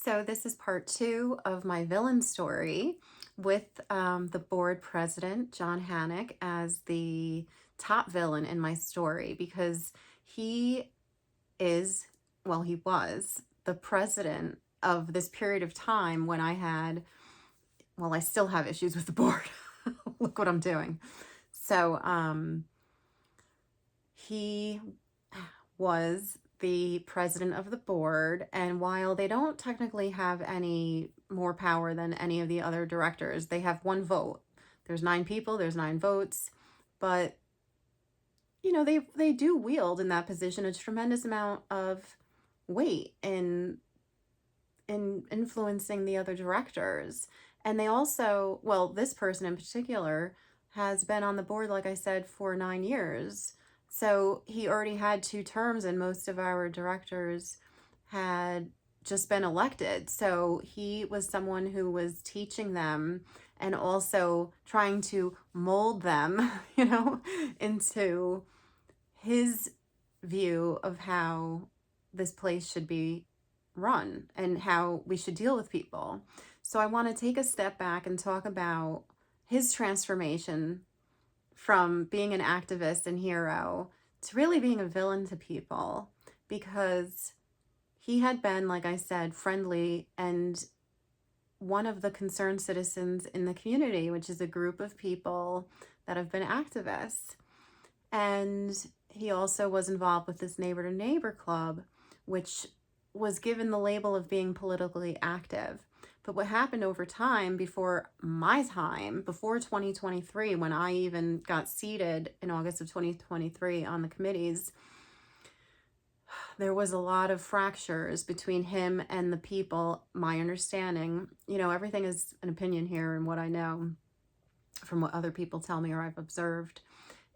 So this is part two of my villain story with the board president, John Hannock, as the top villain in my story because he is, well, he was the president of this period of time when I had, well, I still have issues with the board. Look what I'm doing. So he was the president of the board, and while they don't technically have any more power than any of the other directors, they have one vote. There's 9 people, there's 9 votes, but they do wield in that position a tremendous amount of weight in influencing the other directors. And they also, well, this person in particular has been on the board, like I said, for 9 years. So he already had 2 terms, and most of our directors had just been elected. So he was someone who was teaching them and also trying to mold them, into his view of how this place should be run and how we should deal with people. So I want to take a step back and talk about his transformation from being an activist and hero to really being a villain to people, because he had been, like I said, friendly and one of the concerned citizens in the community, which is a group of people that have been activists. And he also was involved with this neighbor to neighbor club, which was given the label of being politically active. But what happened over time, before my time, before 2023, when I even got seated in August of 2023 on the committees, there was a lot of fractures between him and the people. My understanding, everything is an opinion here, and what I know from what other people tell me or I've observed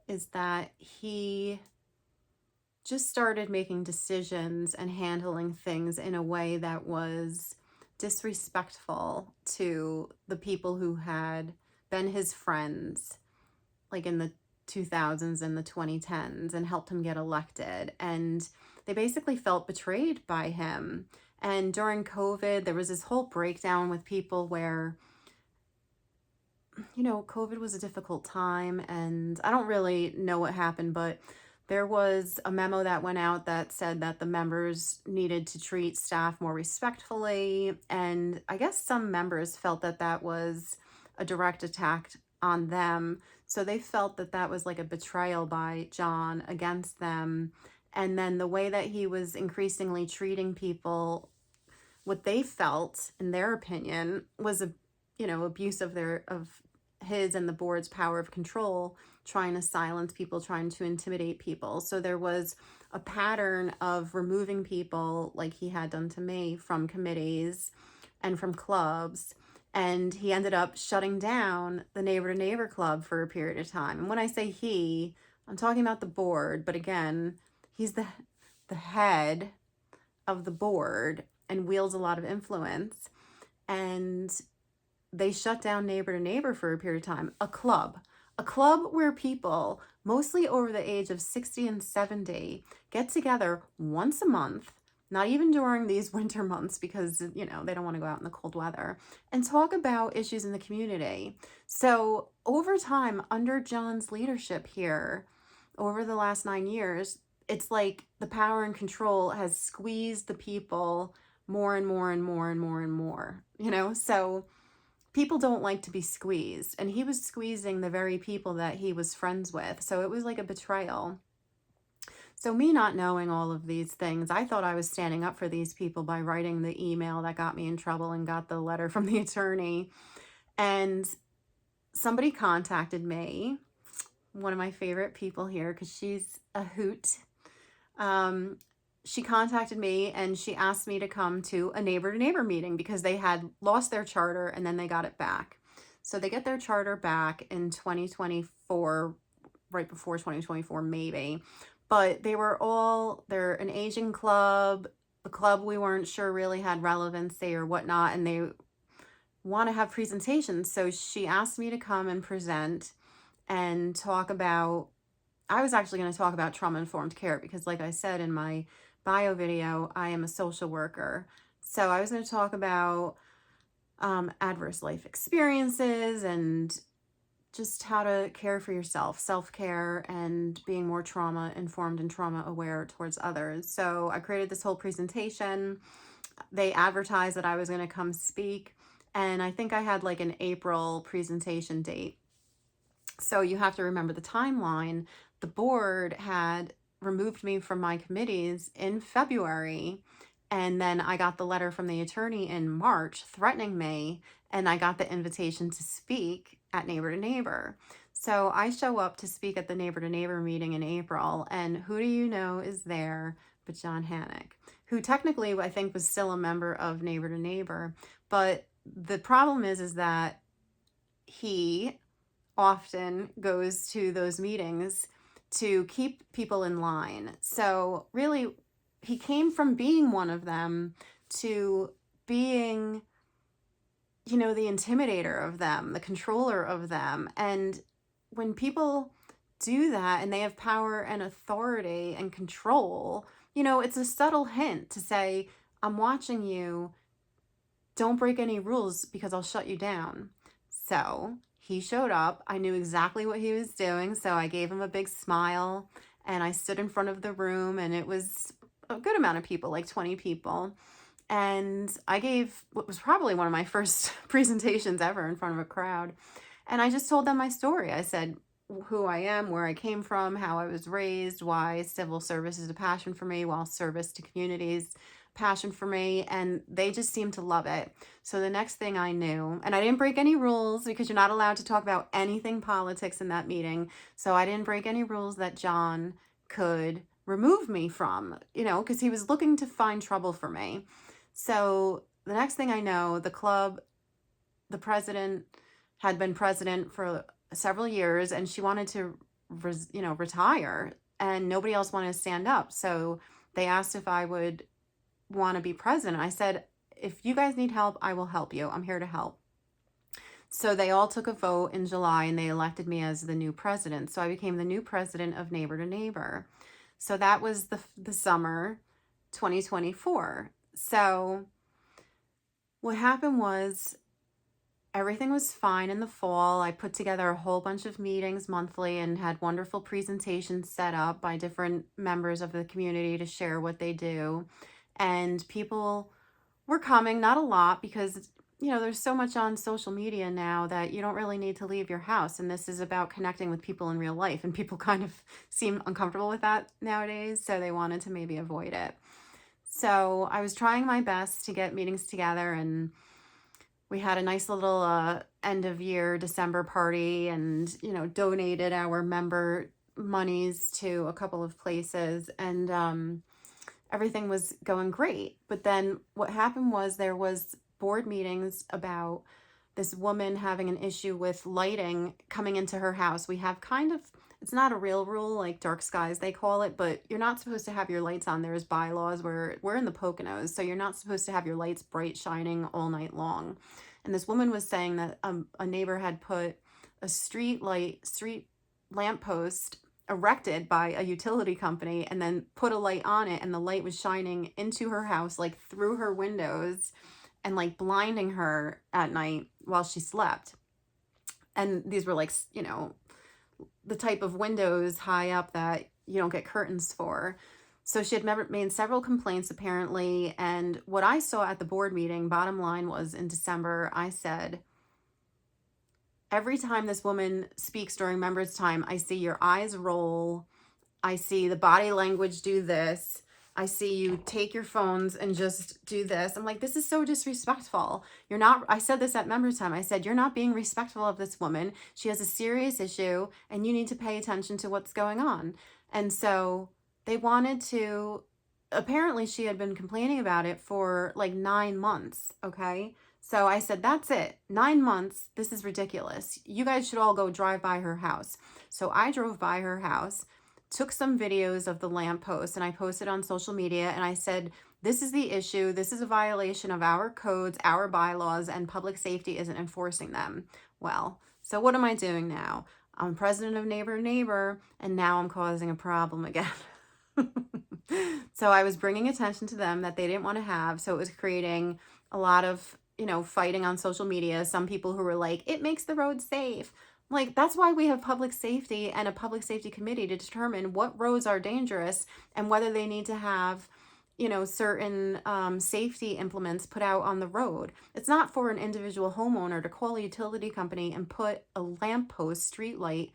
is that he just started making decisions and handling things in a way that was disrespectful to the people who had been his friends, like in the 2000s and the 2010s, and helped him get elected. And they basically felt betrayed by him. And during COVID, there was this whole breakdown with people where, COVID was a difficult time, and I don't really know what happened, but there was a memo that went out that said that the members needed to treat staff more respectfully. And I guess some members felt that that was a direct attack on them. So they felt that that was like a betrayal by John against them. And then the way that he was increasingly treating people, what they felt, in their opinion, was abuse of his and the board's power of control, trying to silence people, trying to intimidate people. So there was a pattern of removing people, like he had done to me, from committees and from clubs. And he ended up shutting down the neighbor to neighbor club for a period of time. And when I say he, I'm talking about the board, but again, he's the head of the board and wields a lot of influence. And they shut down neighbor to neighbor for a period of time. A club where people, mostly over the age of 60 and 70, get together once a month, not even during these winter months because, they don't want to go out in the cold weather, and talk about issues in the community. So over time, under John's leadership here, over the last 9 years, it's like the power and control has squeezed the people more and more and more and more and more, so people don't like to be squeezed, and he was squeezing the very people that he was friends with. So it was like a betrayal. So me not knowing all of these things, I thought I was standing up for these people by writing the email that got me in trouble and got the letter from the attorney. And somebody contacted me, one of my favorite people here, because she's a hoot. She contacted me and she asked me to come to a neighbor to neighbor meeting because they had lost their charter and then they got it back. So they get their charter back in 2024, right before 2024 maybe. But they're an Asian club, a club we weren't sure really had relevancy or whatnot, and they want to have presentations. So she asked me to come and present and talk about, I was actually going to talk about trauma-informed care because, like I said in my bio video, I am a social worker. So I was going to talk about adverse life experiences and just how to care for yourself, self-care, and being more trauma informed and trauma aware towards others. So I created this whole presentation. They advertised that I was going to come speak, and I think I had like an April presentation date. So you have to remember the timeline. The board had removed me from my committees in February, and then I got the letter from the attorney in March threatening me, and I got the invitation to speak at Neighbor to Neighbor. So I show up to speak at the Neighbor to Neighbor meeting in April, and who do you know is there but John Hannock, who technically I think was still a member of Neighbor to Neighbor. But the problem is that he often goes to those meetings to keep people in line. So really, he came from being one of them to being, the intimidator of them, the controller of them. And when people do that and they have power and authority and control, it's a subtle hint to say, I'm watching you. Don't break any rules because I'll shut you down. So he showed up. I knew exactly what he was doing. So I gave him a big smile and I stood in front of the room, and it was a good amount of people, like 20 people. And I gave what was probably one of my first presentations ever in front of a crowd. And I just told them my story. I said who I am, where I came from, how I was raised, why civil service is a passion for me, while service to communities passion for me, and they just seemed to love it. So the next thing I knew, and I didn't break any rules because you're not allowed to talk about anything politics in that meeting. So I didn't break any rules that John could remove me from, because he was looking to find trouble for me. So the next thing I know, the club, the president had been president for several years, and she wanted to, retire, and nobody else wanted to stand up. So they asked if I would want to be president. I said, if you guys need help, I will help you. I'm here to help. So they all took a vote in July and they elected me as the new president. So I became the new president of Neighbor to Neighbor. So that was the summer 2024. So what happened was everything was fine in the fall. I put together a whole bunch of meetings monthly and had wonderful presentations set up by different members of the community to share what they do. And people were coming, not a lot, because there's so much on social media now that you don't really need to leave your house, and this is about connecting with people in real life, and people kind of seem uncomfortable with that nowadays, so they wanted to maybe avoid it. So I was trying my best to get meetings together, and we had a nice little end of year December party, and donated our member monies to a couple of places, and everything was going great. But then what happened was there was board meetings about this woman having an issue with lighting coming into her house. We have it's not a real rule, like dark skies they call it, but you're not supposed to have your lights on. There's bylaws where we're in the Poconos, so you're not supposed to have your lights bright shining all night long. And this woman was saying that a neighbor had put a street lamppost erected by a utility company and then put a light on it, and the light was shining into her house, like through her windows, and like blinding her at night while she slept. And these were like, the type of windows high up that you don't get curtains for. So she had made several complaints apparently. And what I saw at the board meeting, bottom line was, in December, I said, every time this woman speaks during members' time, I see your eyes roll. I see the body language do this. I see you take your phones and just do this. I'm like, this is so disrespectful. I said this at members' time. I said, you're not being respectful of this woman. She has a serious issue and you need to pay attention to what's going on. And so they wanted to, apparently she had been complaining about it for like 9 months. Okay. So I said, that's it. 9 months. This is ridiculous. You guys should all go drive by her house. So I drove by her house, took some videos of the lamppost, and I posted on social media, and I said, this is the issue. This is a violation of our codes, our bylaws, and public safety isn't enforcing them. Well, so what am I doing now? I'm president of Neighbor Neighbor, and now I'm causing a problem again. So I was bringing attention to them that they didn't want to have. So it was creating a lot of, fighting on social media. Some people who were like, it makes the road safe. Like, that's why we have public safety and a public safety committee to determine what roads are dangerous and whether they need to have, certain safety implements put out on the road. It's not for an individual homeowner to call a utility company and put a lamppost street light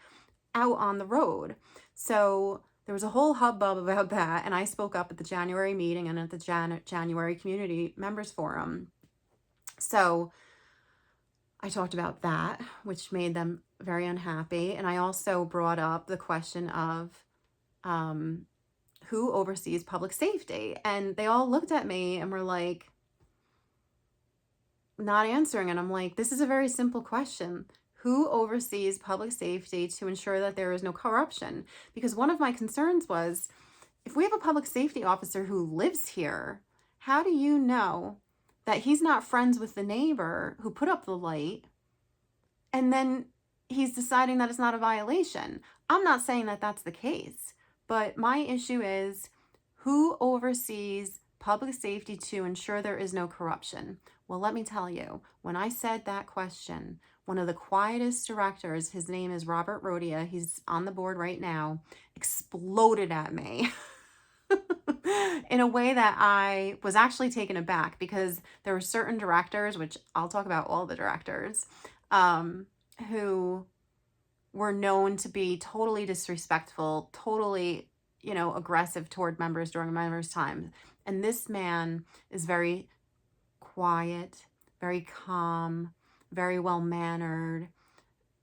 out on the road. So there was a whole hubbub about that. And I spoke up at the January meeting and at the January Community Members Forum. So I talked about that, which made them very unhappy. And I also brought up the question of who oversees public safety. And they all looked at me and were like, not answering. And I'm like, this is a very simple question. Who oversees public safety to ensure that there is no corruption? Because one of my concerns was, if we have a public safety officer who lives here, how do you know that he's not friends with the neighbor who put up the light and then he's deciding that it's not a violation? I'm not saying that that's the case, but my issue is, who oversees public safety to ensure there is no corruption? Well, let me tell you, when I said that question, one of the quietest directors, his name is Robert Rodia, he's on the board right now, exploded at me in a way that I was actually taken aback, because there were certain directors, which I'll talk about all the directors, who were known to be totally disrespectful, totally, aggressive toward members during members' time. And this man is very quiet, very calm, very well-mannered.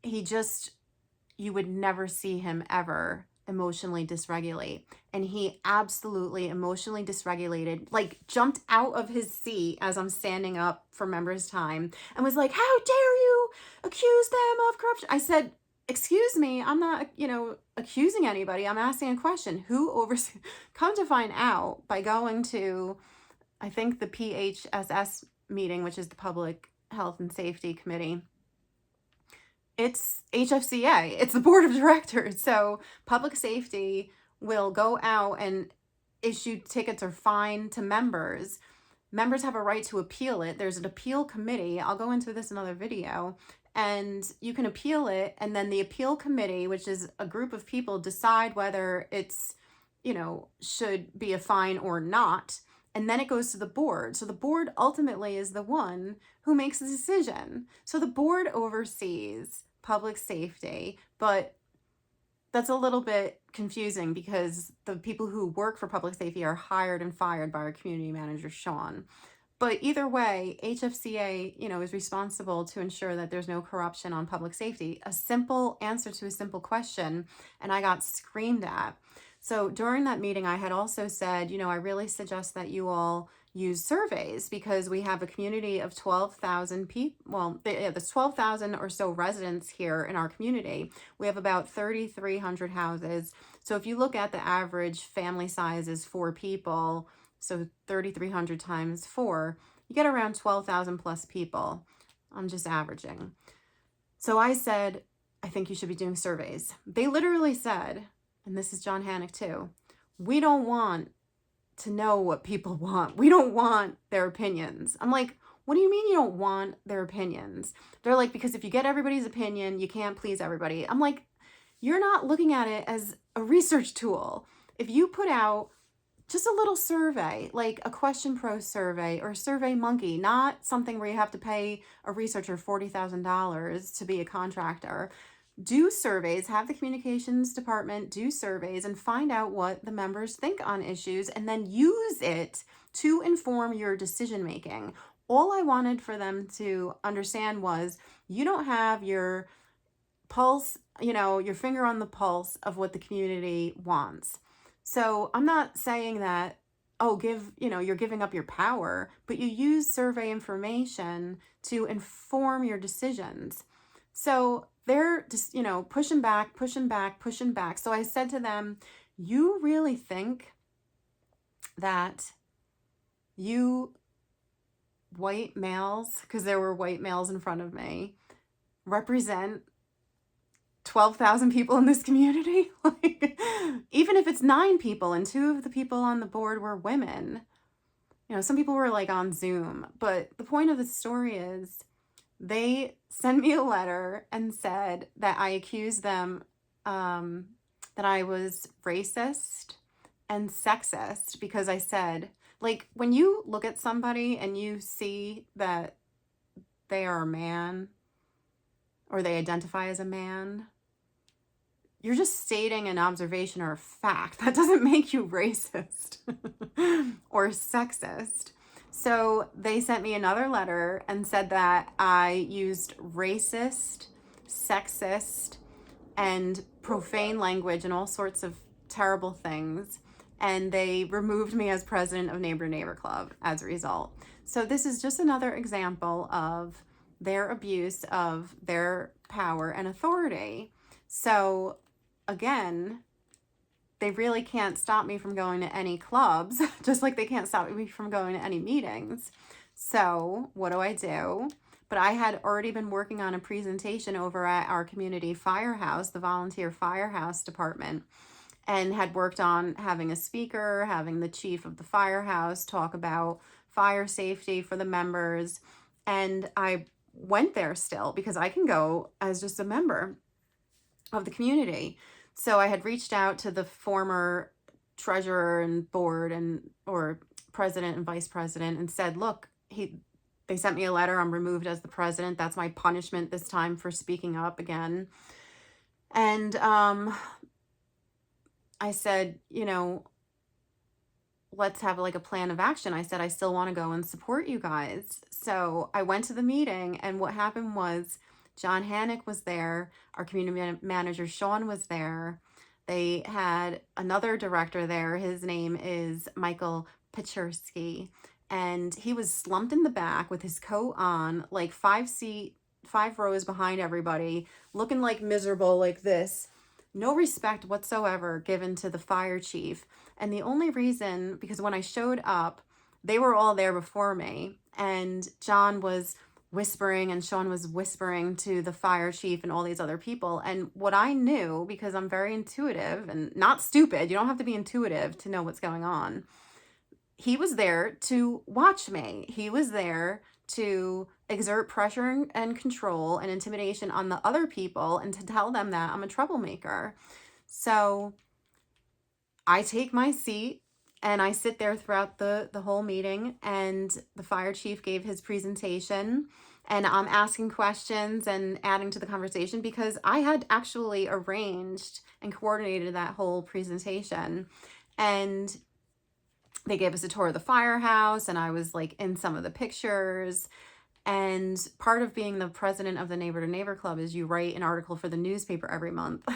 You would never see him ever emotionally dysregulate. And he absolutely emotionally dysregulated, like jumped out of his seat as I'm standing up for members' time and was like, how dare you accuse them of corruption? I said, excuse me, I'm not, accusing anybody. I'm asking a question. Who oversees? Come to find out, by going to, I think, the PHSS meeting, which is the Public Health and Safety Committee, it's HFCA, it's the board of directors. So public safety will go out and issue tickets or fine to members. Members have a right to appeal it. There's an appeal committee. I'll go into this in another video. And you can appeal it. And then the appeal committee, which is a group of people, decide whether it's, should be a fine or not. And then it goes to the board. So the board ultimately is the one who makes the decision. So the board oversees public safety, but that's a little bit confusing because the people who work for public safety are hired and fired by our community manager, Sean. But either way, HFCA, is responsible to ensure that there's no corruption on public safety. A simple answer to a simple question, and I got screamed at. So during that meeting, I had also said, I really suggest that you all use surveys, because we have a community of 12,000 people. Well, there's 12,000 or so residents here in our community. We have about 3,300 houses. So if you look at the average family size is 4 people, so 3,300 times 4, you get around 12,000 plus people. I'm just averaging. So I said, I think you should be doing surveys. They literally said, and this is John Hannock too, we don't want to know what people want. We don't want their opinions. I'm like, what do you mean you don't want their opinions? They're like, because if you get everybody's opinion, you can't please everybody. I'm like, you're not looking at it as a research tool. If you put out just a little survey, like a Question Pro survey or Survey Monkey, not something where you have to pay a researcher $40,000 to be a contractor. Do surveys, have the communications department do surveys and find out what the members think on issues, and then use it to inform your decision making. All I wanted for them to understand was, you don't have your pulse, your finger on the pulse of what the community wants. So I'm not saying that, you're giving up your power, but you use survey information to inform your decisions. So they're just, pushing back. So I said to them, you really think that you white males, because there were white males in front of me, represent 12,000 people in this community. Like, even if it's 9 people and 2 of the people on the board were women, some people were like on Zoom. But the point of the story is they sent me a letter and said that I accused them, um, that I was racist and sexist because I said, like, when you look at somebody and you see that they are a man or they identify as a man, you're just stating an observation or a fact. That doesn't make you racist or sexist. So they sent me another letter and said that I used racist, sexist, and profane language and all sorts of terrible things. And they removed me as president of Neighbor to Neighbor Club as a result. So this is just another example of their abuse of their power and authority. So again, they really can't stop me from going to any clubs, just like they can't stop me from going to any meetings. So what do? But I had already been working on a presentation over at our community firehouse, the volunteer firehouse department, and had worked on having a speaker, having the chief of the firehouse talk about fire safety for the members. And I went there still because I can go as just a member of the community. So I had reached out to the former treasurer and board or president and vice president and said, look, they sent me a letter. I'm removed as the president. That's my punishment this time for speaking up again. And I said, let's have like a plan of action. I said, I still want to go and support you guys. So I went to the meeting, and what happened was John Hannock was there. Our community manager, Sean, was there. They had another director there. His name is Michael Pachersky. And he was slumped in the back with his coat on, like 5 rows behind everybody, looking like miserable like this. No respect whatsoever given to the fire chief. And the only reason, because when I showed up, they were all there before me. And John was whispering and Sean was whispering to the fire chief and all these other people. And what I knew, because I'm very intuitive and not stupid, you don't have to be intuitive to know what's going on. He was there to watch me. He was there to exert pressure and control and intimidation on the other people and to tell them that I'm a troublemaker. So I take my seat and I sit there throughout the whole meeting, and the fire chief gave his presentation, and I'm asking questions and adding to the conversation because I had actually arranged and coordinated that whole presentation. And they gave us a tour of the firehouse, and I was like in some of the pictures. And part of being the president of the Neighbor to Neighbor Club is you write an article for the newspaper every month.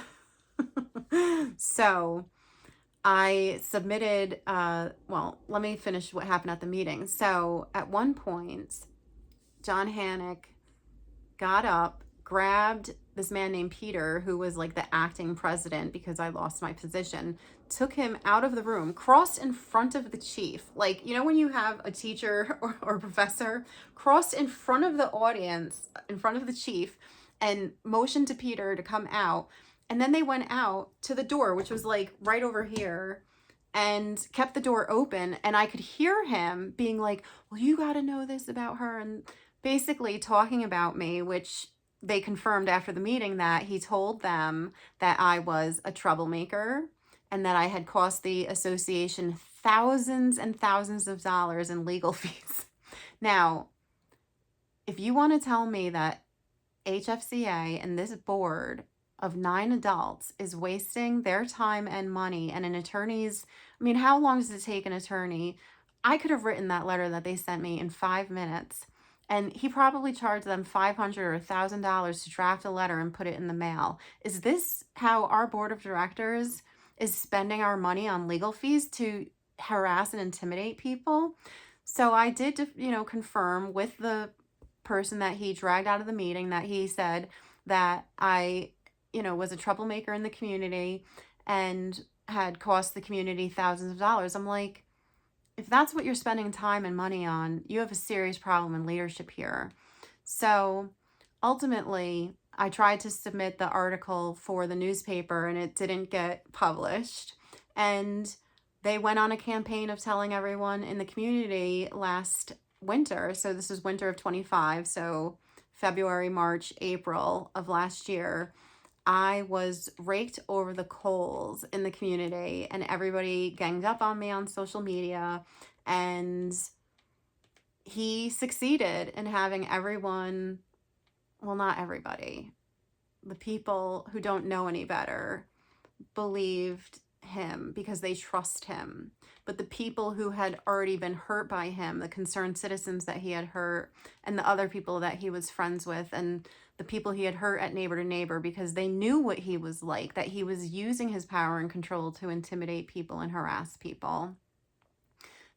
So I submitted, let me finish what happened at the meeting. So at one point, John Hannock got up, grabbed this man named Peter, who was like the acting president because I lost my position, took him out of the room, crossed in front of the chief. Like, when you have a teacher or professor, crossed in front of the audience, in front of the chief, and motioned to Peter to come out. And then they went out to the door, which was like right over here, and kept the door open. And I could hear him being like, well, you got to know this about her. And basically talking about me, which they confirmed after the meeting that he told them that I was a troublemaker and that I had cost the association thousands and thousands of dollars in legal fees. Now, if you want to tell me that HFCA and this board of 9 adults is wasting their time and money, and an attorney's, how long does it take an attorney? I could have written that letter that they sent me in 5 minutes. And he probably charged them $500 or $1,000 to draft a letter and put it in the mail. Is this how our board of directors is spending our money on legal fees to harass and intimidate people? So I did, confirm with the person that he dragged out of the meeting that he said that I, was a troublemaker in the community and had cost the community thousands of dollars. I'm like, if that's what you're spending time and money on, you have a serious problem in leadership here. So ultimately, I tried to submit the article for the newspaper and it didn't get published. And they went on a campaign of telling everyone in the community last winter. So this is winter of 25. So February, March, April of last year, I was raked over the coals in the community and everybody ganged up on me on social media. And he succeeded in having everyone, well, not everybody, the people who don't know any better believed him because they trust him. But the people who had already been hurt by him, the concerned citizens that he had hurt, and the other people that he was friends with, and the people he had hurt at neighbor to neighbor because they knew what he was like, that he was using his power and control to intimidate people and harass people.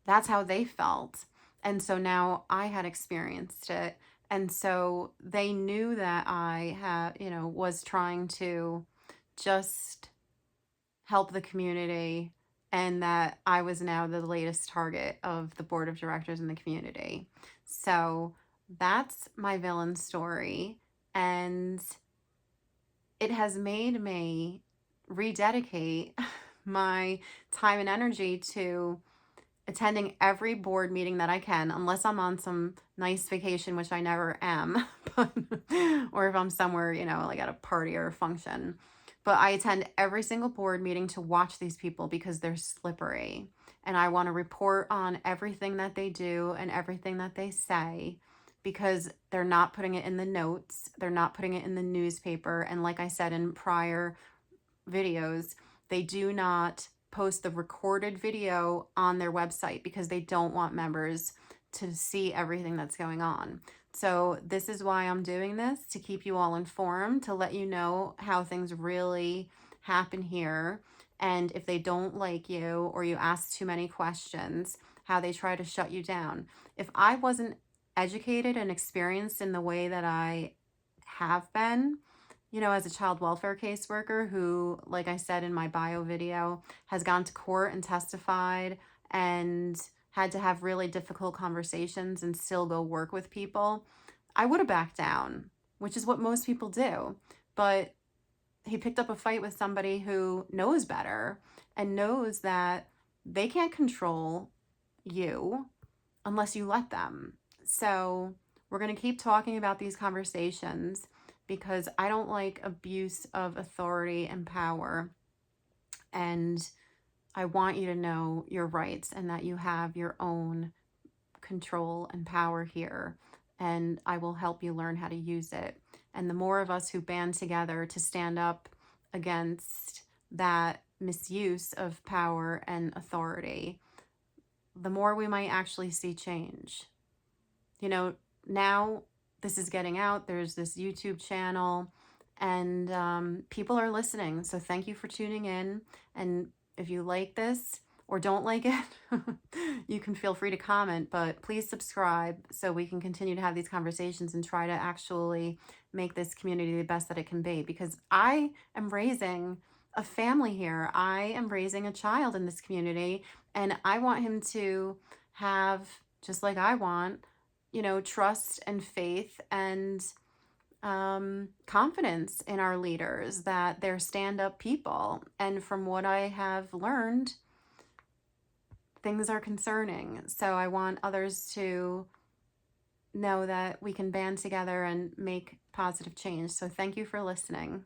That's how they felt. And so now I had experienced it. And so they knew that I had, was trying to just help the community and that I was now the latest target of the board of directors in the community. So that's my villain story. And it has made me rededicate my time and energy to attending every board meeting that I can, unless I'm on some nice vacation, which I never am, but, or if I'm somewhere, like at a party or a function. But I attend every single board meeting to watch these people because they're slippery. And I want to report on everything that they do and everything that they say because they're not putting it in the notes. They're not putting it in the newspaper. And like I said in prior videos, they do not post the recorded video on their website because they don't want members to see everything that's going on. So this is why I'm doing this, to keep you all informed, to let you know how things really happen here. And if they don't like you or you ask too many questions, how they try to shut you down. If I wasn't educated and experienced in the way that I have been, as a child welfare caseworker who, like I said in my bio video, has gone to court and testified and had to have really difficult conversations and still go work with people, I would have backed down, which is what most people do. But he picked up a fight with somebody who knows better and knows that they can't control you unless you let them. So we're going to keep talking about these conversations because I don't like abuse of authority and power. And I want you to know your rights and that you have your own control and power here. And I will help you learn how to use it. And the more of us who band together to stand up against that misuse of power and authority, the more we might actually see change. Now this is getting out. There's this YouTube channel and people are listening. So thank you for tuning in. And if you like this or don't like it, you can feel free to comment, but please subscribe so we can continue to have these conversations and try to actually make this community the best that it can be, because I am raising a family here. I am raising a child in this community and I want him to have, just like I want, trust and faith and confidence in our leaders, that they're stand-up people. And from what I have learned, things are concerning. So I want others to know that we can band together and make positive change. So thank you for listening.